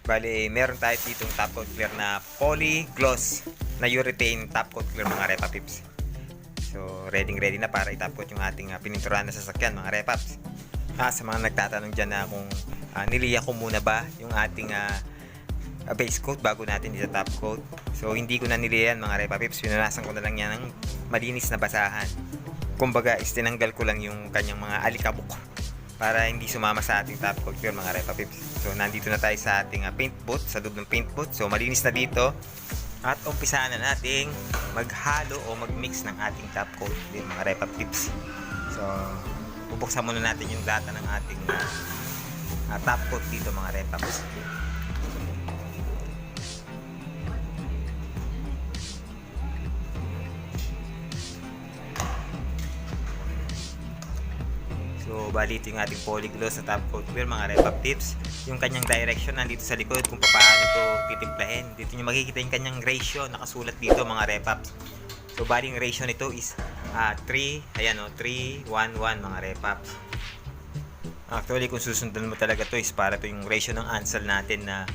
Bali, meron tayo ditong top coat clear na poly gloss na urethane top coat clear mga Repa Pips. So, ready na para itop coat yung ating pininturahan na sasakyan mga Repaps. Sa mga nagtatanong dyan na kung niliya ko muna ba yung ating base coat bago natin dito top coat. So, hindi ko na niliyan mga Repa Pips. Pinunasan ko na lang yan ng malinis na basahan. Kumbaga, tinanggal ko lang yung kanyang mga alikabok para hindi sumama sa ating top coat clear mga Repa Pips. So, nandito na tayo sa ating paint booth, sa loob ng paint booth. So, malinis na dito. At umpisaan na nating maghalo o magmix ng ating top coat din mga Repa Pips. So, bubuksan muna natin yung data ng ating top coat dito mga Repa Pips. So, bali ito yung ating polygloss sa top coat clear mga Repa Tips. Yung kanyang direction nandito sa likod kung paano ito titimplahin. Dito nyo makikita yung kanyang ratio nakasulat dito mga Repaps. So, bali yung ratio nito is 3, ayan o, 3, 1, 1 mga Repaps. Actually, kung susundan mo talaga to is para to yung ratio ng ansel natin na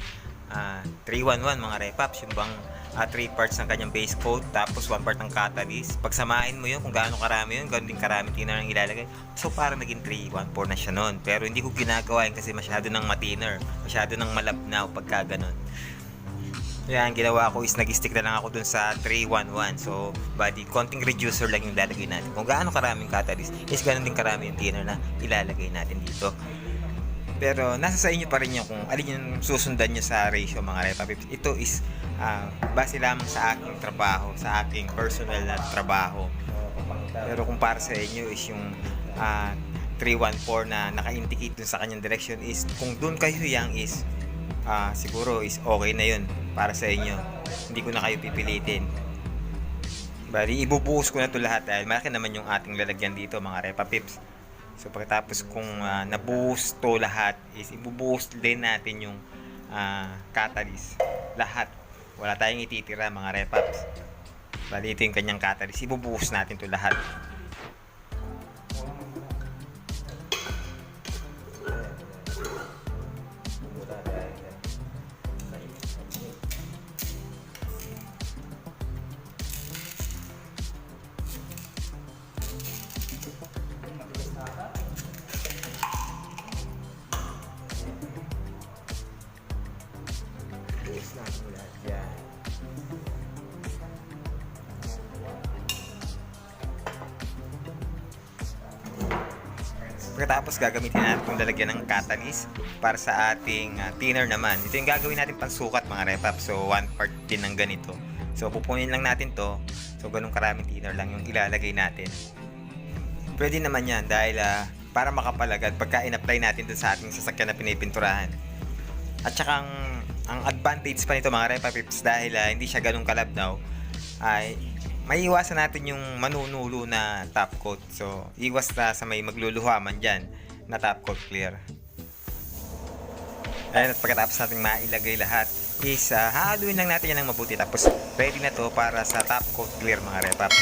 3-1-1 mga Repaps. Yung bang 3 parts ng kanyang base coat tapos 1 part ng catalyst. Pagsamahin mo yun kung gaano karami yun, ganoon din karami thinner ang ilalagay. So parang naging 3-1-4 na siya nun. Pero hindi ko ginagawa yun kasi masyado ng matiner, masyado ng malabnaw pagka ganon. Kaya ang ginawa ko is nag-stick na lang ako dun sa 3-1-1. So body, konting reducer lang yung ilalagay natin. Kung gaano karaming catalyst is ganoon din karami yung thinner na ilalagay natin dito. Pero nasa sa inyo pa rin yung kung alin yung susundan nyo sa ratio mga Repa Pips. Ito is base lamang sa aking trabaho, sa aking personal na trabaho. Pero kung para sa inyo is yung 314 na naka-indicate dun sa kanyang direction is kung dun kayo yang is siguro is okay na yun para sa inyo. Hindi ko na kayo pipilitin. Bali, ibubuhos ko na to lahat dahil malaki naman yung ating lalagyan dito mga Repa Pips. So pagkatapos kung nabuhos to lahat is ibubuhos din natin yung catalyst. Lahat. Wala tayong ititira mga Repaps. Bali ito yung kanyang catalyst. Ibubuhos natin to lahat. Pagkatapos gagamitin natin itong lalagyan ng catalyst para sa ating thinner naman. Ito yung gagawin natin pansukat mga Repap. So 1 part din ng ganito. So pupunin lang natin to. So ganun karaming thinner lang yung ilalagay natin. Pwede naman yan dahil para makapalagad pagka in-apply natin dun sa ating sasakyan na pinipinturahan. At saka ang advantage pa nito mga Repap Pips dahil hindi siya ganun kalabnaw ay maiiwasan natin yung manunulo na top coat. So, iwas na sa may magluluhaman dyan na top coat clear. Ayan, at pagkatapos natin mailagay lahat is haluin lang natin yan ng mabuti. Tapos, ready na to para sa top coat clear mga Repap.